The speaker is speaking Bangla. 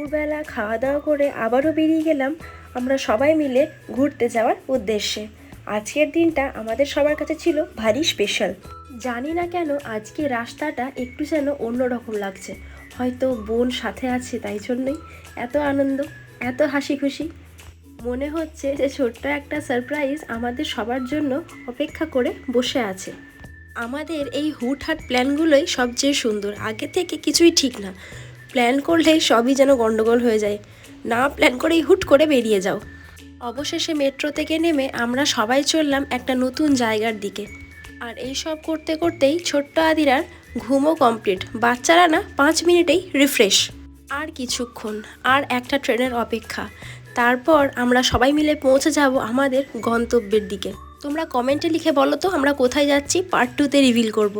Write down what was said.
দুপুরবেলা খাওয়া দাওয়া করে আবারও বেরিয়ে গেলাম আমরা সবাই মিলে ঘুরতে যাওয়ার উদ্দেশ্যে। আজকের দিনটা আমাদের সবার কাছে ছিল ভারী স্পেশাল। জানি না কেন আজকে রাস্তাটা একটু যেন অন্যরকম লাগছে, হয়তো বোন সাথে আছে তাই জন্যই এত আনন্দ, এত হাসি খুশি। মনে হচ্ছে যে ছোট্ট একটা সারপ্রাইজ আমাদের সবার জন্য অপেক্ষা করে বসে আছে। আমাদের এই হুটহাট প্ল্যানগুলোই সবচেয়ে সুন্দর, আগে থেকে কিছুই ঠিক না, প্ল্যান করলে সবই যেন গন্ডগোল হয়ে যায়, না প্ল্যান করেই হুট করে বেরিয়ে যাও। অবশেষে মেট্রো থেকে নেমে আমরা সবাই চললাম একটা নতুন জায়গার দিকে। আর এই সব করতে করতেই ছোট্ট আদিরার ঘুমও কমপ্লিট, বাচ্চারা না 5 মিনিটেই রিফ্রেশ। আর কিছুক্ষণ, আর একটা ট্রেনের অপেক্ষা, তারপর আমরা সবাই মিলে পৌঁছে যাব আমাদের গন্তব্যের দিকে। তোমরা কমেন্টে লিখে বলো তো আমরা কোথায় যাচ্ছি, পার্ট 2তে রিভিল করব।